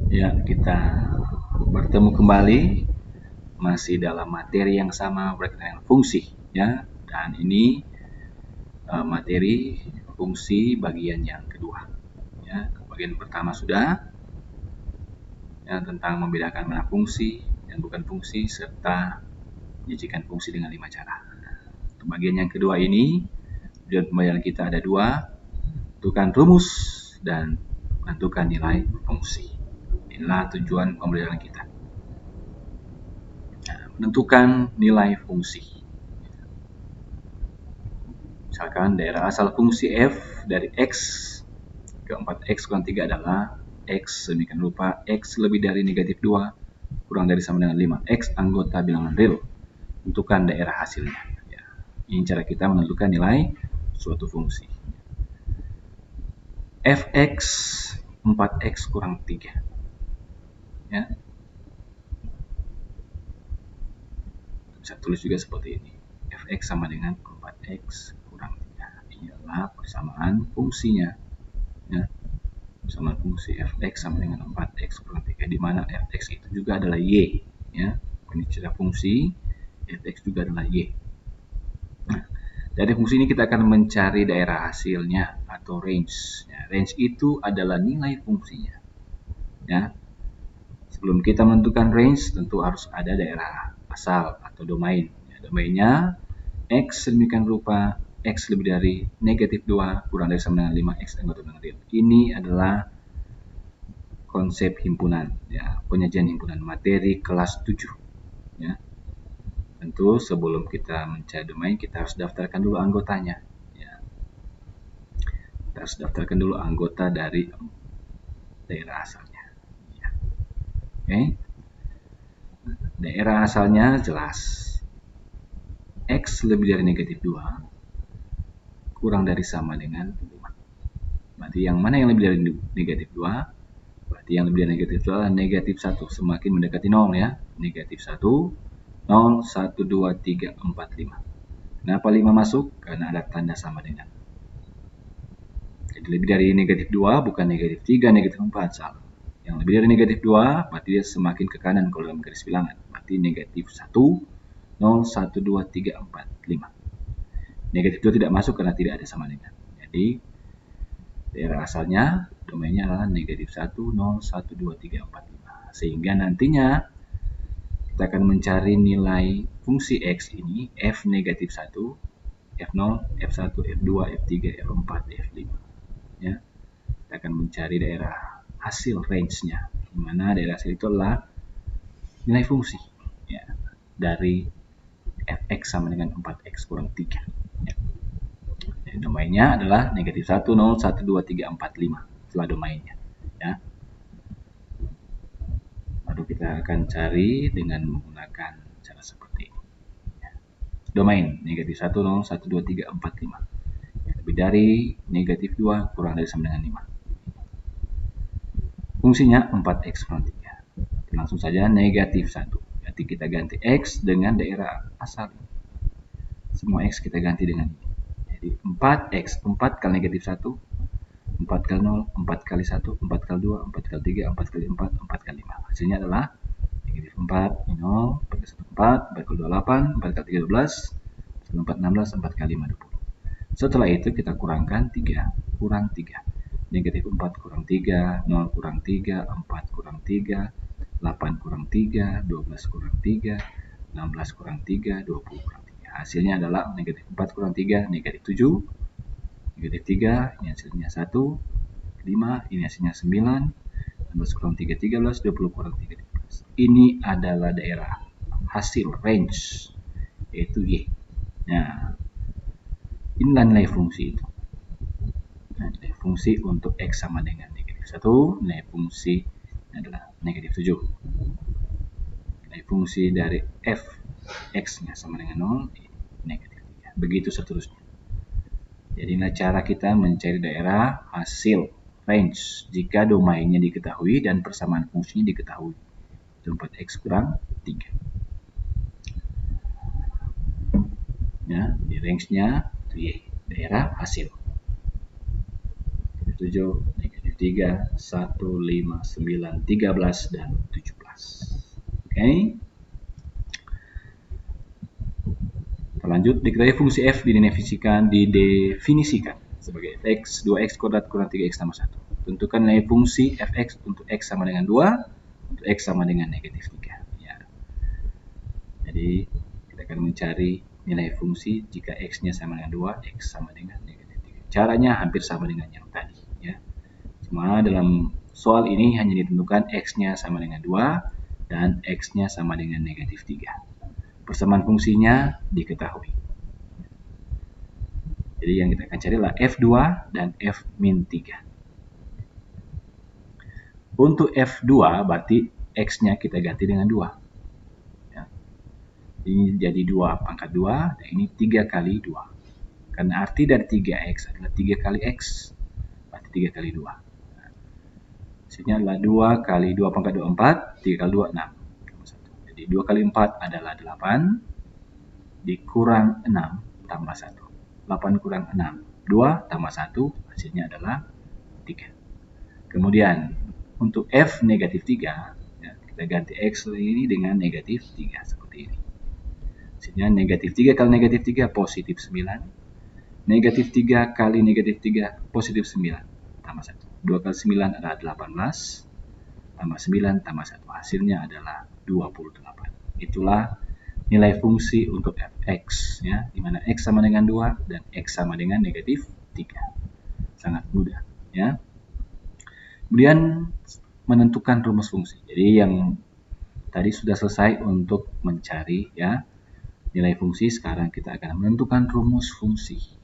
Ya, kita bertemu kembali masih dalam materi yang sama berkaitan dengan fungsi, ya. Dan ini materi fungsi bagian yang kedua. Ya, bagian pertama sudah ya, tentang membedakan mana fungsi dan bukan fungsi serta menyajikan fungsi dengan 5 cara. Untuk bagian yang kedua ini, tujuan pembelajaran kita ada dua, tentukan rumus dan menentukan nilai fungsi. Inilah tujuan pembelajaran kita. Menentukan nilai fungsi. Misalkan daerah asal fungsi f dari x ke 4x kurang 3 adalah x sedemikian rupa x lebih dari negatif 2 kurang dari sama dengan 5. X anggota bilangan real. Tentukan daerah hasilnya. Ya. Ini cara kita menentukan nilai suatu fungsi. Fx 4x kurang 3. Ya. Bisa tulis juga seperti ini. Fx sama dengan 4x kurang 3. Ini adalah persamaan fungsinya. Ya. Persamaan fungsi fx sama dengan 4x kurang 3, di mana fx itu juga adalah y. Ya. Ini cara fungsi, fx juga adalah y. Nah, dari fungsi ini kita akan mencari daerah hasilnya atau range. Ya, range itu adalah nilai fungsinya. Ya. Sebelum kita menentukan range, tentu harus ada daerah asal atau domain. Ya, domainnya x sedemikian rupa x lebih dari negatif 2 kurang dari sama dengan 5 x anggota bilangan real. Ini adalah konsep himpunan, ya, penyajian himpunan materi kelas 7. Ya. Tentu sebelum kita mencari domain, kita harus daftarkan dulu anggotanya. Ya. Kita harus daftarkan dulu anggota dari daerah asalnya. Ya. Oke. Daerah asalnya jelas. X lebih dari negatif 2 kurang dari sama dengan 5. Berarti yang mana yang lebih dari negatif 2? Berarti yang lebih dari negatif 2 adalah negatif 1. Semakin mendekati 0 ya. Negatif 1, 0, 1, 2, 3, 4, 5. Kenapa 5 masuk? Karena ada tanda sama dengan. Jadi lebih dari negatif 2 bukan negatif 3, negatif 4. Salah. Yang lebih dari negatif 2 berarti dia semakin ke kanan kalau dalam garis bilangan. Berarti negatif 1, 0, 1, 2, 3, 4, 5. Negatif 2 tidak masuk karena tidak ada sama dengan. Jadi daerah asalnya, domainnya adalah negatif 1, 0, 1, 2, 3, 4, 5. Sehingga nantinya kita akan mencari nilai fungsi X ini, F negatif 1, F0, F1, F2, F3, F4, F5. Ya. Kita akan mencari daerah hasil range-nya, di mana daerah hasil itu adalah nilai fungsi. Ya. Dari Fx sama dengan 4x kurang 3. Ya. Jadi domainnya adalah negatif 1, 0, 1, 2, 3, 4, 5. Itulah domainnya. Ya. Lalu kita akan cari dengan menggunakan cara seperti ini. Ya. Domain negatif 1, 0, 1, 2, 3, 4, 5. Lebih dari negatif 2 kurang dari sama dengan 5. Fungsinya 4x kurang 3. Langsung saja negatif 1. Berarti kita ganti x dengan daerah asal. Semua x kita ganti dengan ini. Jadi 4x, 4 kali negatif 1, 4 kali 0, 4 kali 1, 4 kali 2, 4 kali 3, 4 kali 4, 4 kali 5. Hasilnya adalah negatif 4, 0, 4 kali 1, 4, 4 kali 2, 8, 4 kali 3, 12, 4, 16, 4 kali 5, 20. Setelah itu kita kurangkan 3, kurang 3. Negatif 4 kurang 3, 0 kurang 3, 4 kurang 3, 8 kurang 3, 12 kurang 3, 16 kurang 3, 20 kurang 3. Hasilnya adalah negatif 4 kurang 3, negatif 7, negatif 3, ini hasilnya 1, 5, ini hasilnya 9, 16 kurang 3, 13, 20 kurang 3, 13. Ini adalah daerah hasil range, yaitu Y. Nah, inilah nilai fungsi itu. Nah, nilai fungsi untuk X sama dengan negatif 1, nilai fungsi adalah negatif 7. Nilai fungsi dari F X-nya sama dengan 0, negatif 3. Begitu seterusnya. Jadi cara kita mencari daerah hasil range jika domainnya diketahui dan persamaan fungsinya diketahui. 4x kurang 3. Ya, di range-nya itu Y, daerah hasil. 7, negatif 3, 1, 5, 9, 13, dan 17. Oke. Kita lanjut, diketahui fungsi f didefinisikan sebagai fx 2x kuadrat kurang 3x tambah 1. Tentukan nilai fungsi fx untuk x sama dengan 2, untuk x sama dengan negatif 3. Ya. Jadi kita akan mencari nilai fungsi jika x-nya sama dengan 2, x sama dengan negatif 3. Caranya hampir sama dengan yang tadi. Ya. Cuma dalam soal ini hanya ditentukan x-nya sama dengan 2 dan x-nya sama dengan negatif 3. Persamaan fungsinya diketahui. Jadi yang kita akan cari adalah F2 dan F-3. Untuk F2 berarti X-nya kita ganti dengan 2. Ya. Ini jadi 2 pangkat 2, dan ini 3 kali 2. Karena arti dari 3X adalah 3 kali X, berarti 3 kali 2. Hasilnya adalah 2 kali 2 pangkat 2, 4, 3 kali 2, 6. Jadi 2 kali 4 adalah 8, dikurang 6 tambah 1. 8 kurang 6, 2 tambah 1, hasilnya adalah 3. Kemudian untuk F negatif 3, ya, kita ganti X ini dengan negatif 3 seperti ini. Hasilnya negatif 3 kali negatif 3 positif 9. Negatif 3 kali negatif 3 positif 9 tambah 1. 2 kali 9 adalah 18, tambah 9 tambah 1. Hasilnya adalah 28. Itulah nilai fungsi untuk fx, ya, di mana x sama dengan 2 dan x sama dengan negatif 3. Sangat mudah, ya. Kemudian menentukan rumus fungsi. Jadi yang tadi sudah selesai untuk mencari, ya, nilai fungsi. Sekarang kita akan menentukan rumus fungsi.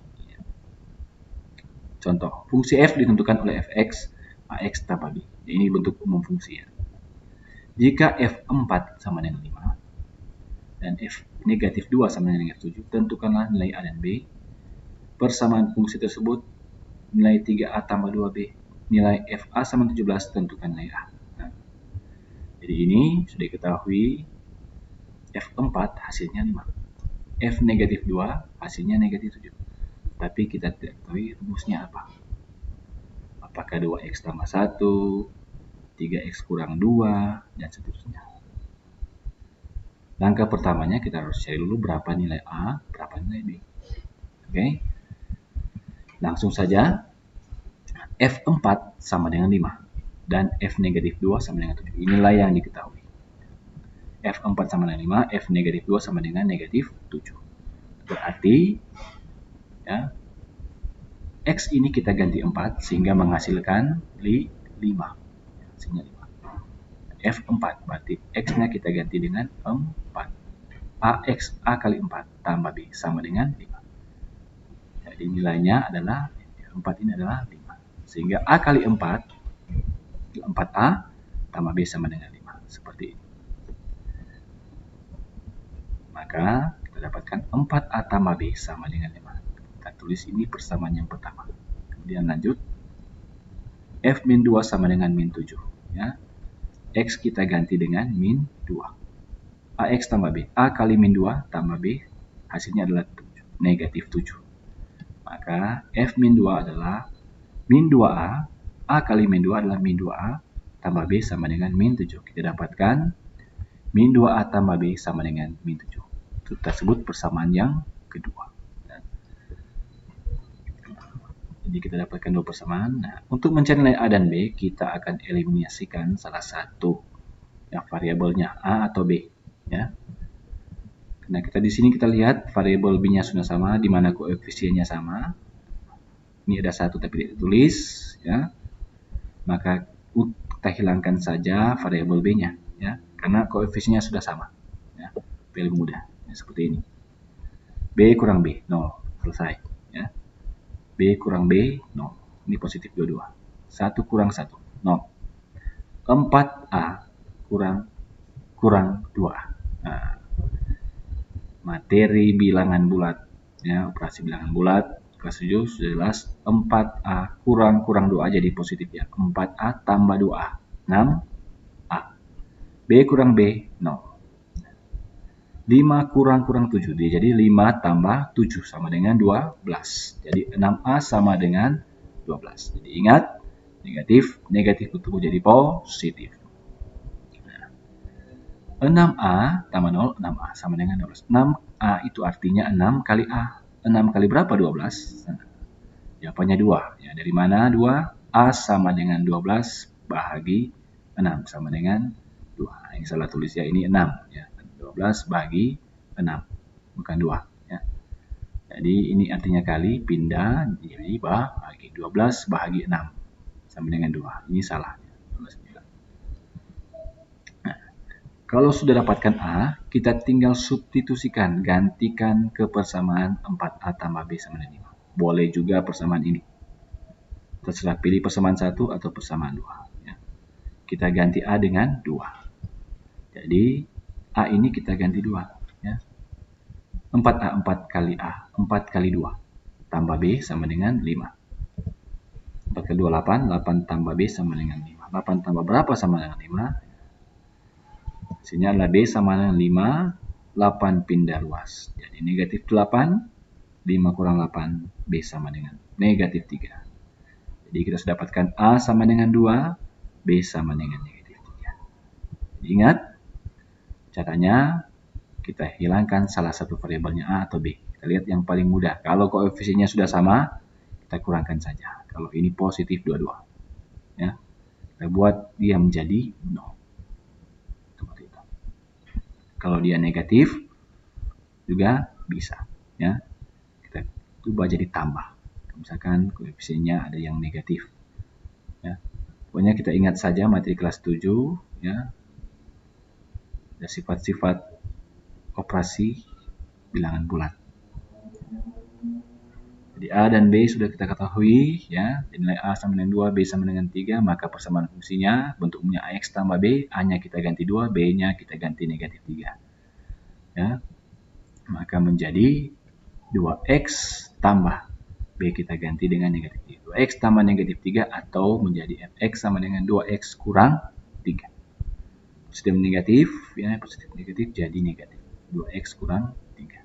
Contoh, fungsi f ditentukan oleh fx ax tambah b. Ini bentuk umum fungsi, ya. Jika f4 sama dengan 5 dan f negatif 2 sama dengan negatif 7, tentukanlah nilai a dan b. Persamaan fungsi tersebut, nilai 3a tambah 2b. Nilai fa sama 17, tentukan nilai a. Nah, jadi ini sudah diketahui f4 hasilnya 5. F negatif 2 hasilnya negatif 7. Tapi kita tidak tahu rumusnya apa. Apakah 2x tambah 1, 3x kurang 2, dan seterusnya. Langkah pertamanya kita harus cari dulu berapa nilai A, berapa nilai B. Oke. Langsung saja. F4 sama dengan 5 dan F negatif 2 sama dengan 7. Inilah yang diketahui. F4 sama dengan 5, F negatif 2 sama dengan negatif 7. Berarti, ya, X ini kita ganti 4 sehingga menghasilkan 5. Hasilnya 5. F4 berarti X-nya kita ganti dengan 4. A kali 4 tambah B sama dengan 5. Jadi nilainya adalah 4 ini adalah 5. Sehingga A kali 4, 4A tambah B sama dengan 5. Seperti ini. Maka kita dapatkan 4A tambah B sama dengan 5. Kita tulis ini persamaan yang pertama. Kemudian lanjut. F min 2 sama dengan min 7. Ya. X kita ganti dengan min 2. AX tambah B. A kali min 2 tambah B. Hasilnya adalah 7. Negatif 7. Maka F min 2 adalah min 2A. A kali min 2 adalah min 2A tambah B sama dengan min 7. Kita dapatkan min 2A tambah B sama dengan min 7. Itu tersebut persamaan yang kedua. Jadi kita dapatkan dua persamaan. Nah, untuk mencari nilai A dan B, kita akan eliminasikan salah satu yang variabelnya A atau B. Ya. Nah, di sini kita lihat variabel B-nya sudah sama, di mana koefisiennya sama. Ini ada 1 tapi tidak ditulis, ya. Maka kita hilangkan saja variabel B-nya, ya, karena koefisiennya sudah sama. Ya. Lebih mudah, ya, seperti ini. B kurang B, 0, selesai. Ya. B kurang B, 0. Ini positif 22. 1 kurang 1, 0. 4A kurang 2A. Nah, materi bilangan bulat, ya, operasi bilangan bulat kelas 7 sudah jelas. 4A kurang 2A jadi positif, ya. 4A tambah 2A, 6A. B kurang B, 0. 5 kurang 7, jadi 5 tambah 7 sama dengan 12. Jadi 6A sama dengan 12. Jadi ingat, negatif, negatif bertumbuh jadi positif. 6A tambah 0, 6A sama dengan 12. 6A itu artinya 6 kali A. 6 kali berapa? 12. Jawabannya 2. Ya, dari mana 2? A sama dengan 12 bahagi 6 sama dengan 2. Ini salah tulis ya, ini 6. Ya. 12 bahagi 6, bukan 2. Ya. Jadi ini artinya kali, pindah, jadi bahagi. 12 bahagi 6 sama dengan 2. Ini salah. Kalau sudah dapatkan A, kita tinggal substitusikan, gantikan ke persamaan 4A tambah B sama dengan 5. Boleh juga persamaan ini. Terserah pilih persamaan 1 atau persamaan 2. Ya. Kita ganti A dengan 2. Jadi A ini kita ganti 2. Ya. 4A, 4 kali A, 4 kali 2. Tambah B sama dengan 5. 4 kali 2, 8. 8 tambah B sama dengan 5. 8 tambah berapa sama dengan 5? Hasilnya adalah B sama dengan 5, 8 pindah luas. Jadi negatif 8, 5 kurang 8, B sama dengan negatif 3. Jadi kita sudah dapatkan A sama dengan 2, B sama dengan negatif 3. Jadi ingat, caranya kita hilangkan salah satu variabelnya A atau B. Kita lihat yang paling mudah. Kalau koefisiennya sudah sama, kita kurangkan saja. Kalau ini positif dua-dua. Ya. Kita buat dia menjadi 0. Kalau dia negatif juga bisa, ya. Kita ubah jadi tambah. Misalkan koefisiennya ada yang negatif, ya. Pokoknya kita ingat saja materi kelas 7, ya. Ada sifat-sifat operasi bilangan bulat. Jadi A dan B sudah kita ketahui, ya. Nilai A sama dengan 2, B sama dengan 3, maka persamaan fungsinya bentuknya AX tambah B, A-nya kita ganti 2, B-nya kita ganti negatif 3. Ya. Maka menjadi 2X tambah B kita ganti dengan negatif 3. 2X tambah negatif 3 atau menjadi Fx sama dengan 2X kurang 3. Positif negatif, ya, positif negatif jadi negatif. 2X kurang 3.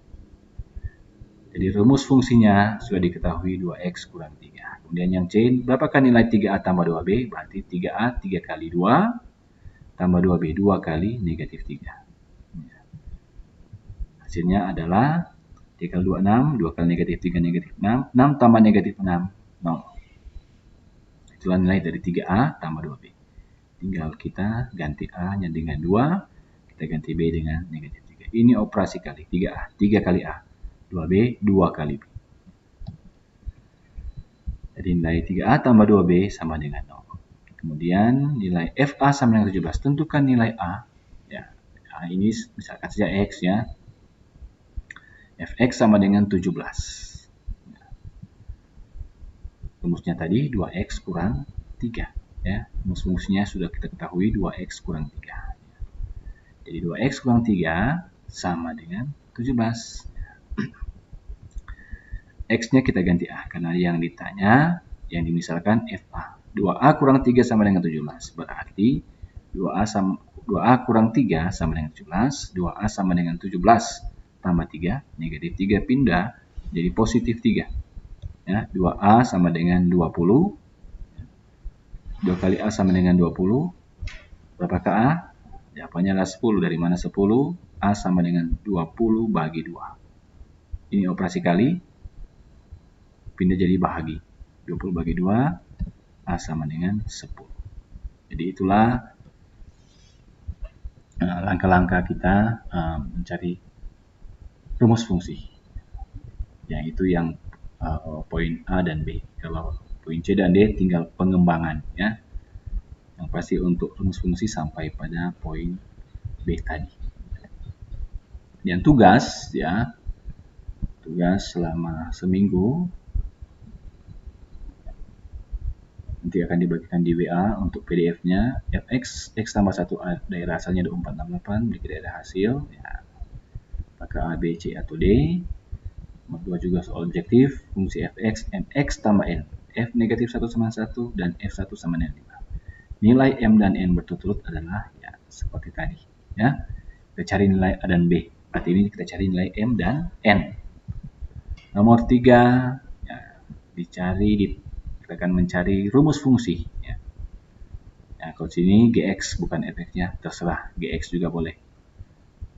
Jadi rumus fungsinya sudah diketahui 2X kurang 3. Kemudian yang C, berapakah nilai 3A tambah 2B? Berarti 3A 3 kali 2 tambah 2B 2 kali negatif 3. Hasilnya adalah 3 kali 2, 6. 2 kali negatif 3, negatif 6. 6 tambah negatif 6, 0. Itulah nilai dari 3A tambah 2B. Tinggal kita ganti A-nya dengan 2. Kita ganti B dengan negatif 3. Ini operasi kali. 3A. 3 kali A. 2B, 2 kali B. Jadi nilai 3A tambah 2B sama dengan 0. Kemudian nilai FA sama dengan 17. Tentukan nilai A. Ya, A ini misalkan saja X, ya. Fx sama dengan 17. Rumusnya tadi 2x kurang 3. Ya. Rumus fungsinya sudah kita ketahui 2x kurang 3. Jadi 2x kurang 3 sama dengan 17. X-nya kita ganti A karena yang ditanya, yang dimisalkan FA. 2A kurang 3 sama dengan 17. Berarti 2A kurang 3 sama dengan 17. 2A sama dengan 17 tambah 3, negatif 3 pindah jadi positif 3. Ya, 2A sama dengan 20. 2 kali A sama dengan 20. Berapakah A? Jawabannya adalah 10. Dari mana 10? A sama dengan 20 bagi 2. Ini operasi kali. Pindah jadi bahagi. 20 bagi 2. A sama dengan 10. Jadi itulah langkah-langkah kita mencari rumus fungsi. Yang itu yang poin A dan B. Kalau poin C dan D tinggal pengembangan, ya. Yang pasti untuk rumus fungsi sampai pada poin B tadi. Dan tugas, ya. Tugas selama seminggu nanti akan dibagikan di WA untuk PDF-nya. Fx, X tambah 1 daerah asalnya 2468, berikut daerah hasil, ya. Apakah A, B, C, atau D. Nomor 2 juga soal objektif, fungsi Fx, Mx tambah N. F negatif 1 sama 1 dan F1 sama dengan 5. Nilai M dan N berturut-turut adalah, ya, seperti tadi, ya. Kita cari nilai A dan B. Berarti ini kita cari nilai M dan N. Nomor 3, ya, kita akan mencari rumus fungsi, ya. Nah, kalau sini GX bukan fx-nya, terserah GX juga boleh.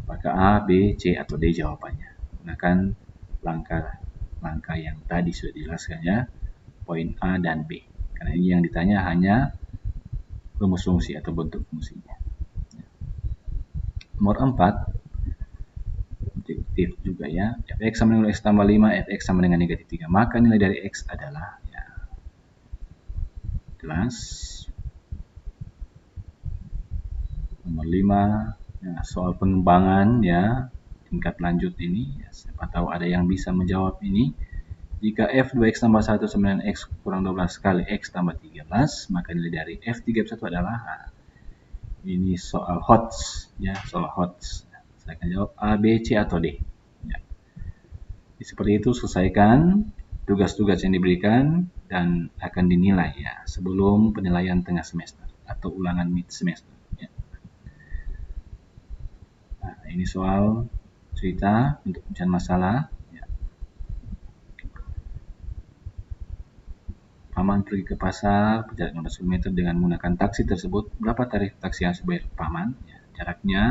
Apakah A, B, C, atau D jawabannya. Gunakan langkah yang tadi sudah dijelaskan ya, poin A dan B. Karena ini yang ditanya hanya rumus fungsi atau bentuk fungsinya. Nomor 4, objektif juga ya, fx sama dengan x tambah 5, fx sama dengan negatif 3. Maka nilai dari x adalah, ya, jelas. Nomor 5, ya, soal pengembangan ya, tingkat lanjut ini, ya, siapa tahu ada yang bisa menjawab ini. Jika f 2x tambah 1 sama dengan x kurang 12 kali x tambah 13, maka nilai dari f 31 adalah, ini soal HOTS ya, soal HOTS. Saya akan jawab A, B, C, atau D. Ya. Seperti itu, selesaikan tugas-tugas yang diberikan dan akan dinilai ya sebelum penilaian tengah semester atau ulangan mid semester. Ya. Nah, ini soal cerita untuk pecahan masalah. Ya. Paman pergi ke pasar berjarak 15 km dengan menggunakan taksi tersebut. Berapa tarif taksi yang harus dibayar Paman? Ya, jaraknya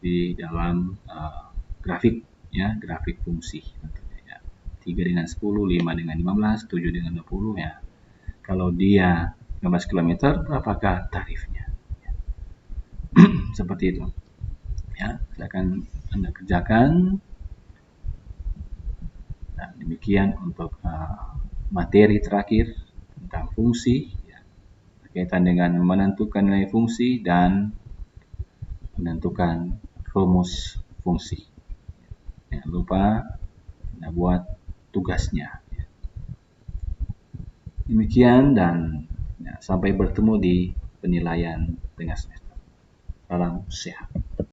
di dalam grafik ya, grafik fungsi tentunya ya. 3 dengan 10, 5 dengan 15, 7 dengan 20 ya. Kalau dia 15 km, berapakah tarifnya? Ya. Seperti itu. Ya, silakan Anda kerjakan. Nah, demikian untuk materi terakhir tentang fungsi ya, berkaitan dengan menentukan nilai fungsi dan menentukan rumus fungsi. Jangan lupa Anda buat tugasnya. Demikian dan ya, sampai bertemu di penilaian tengah semester. Salam sehat.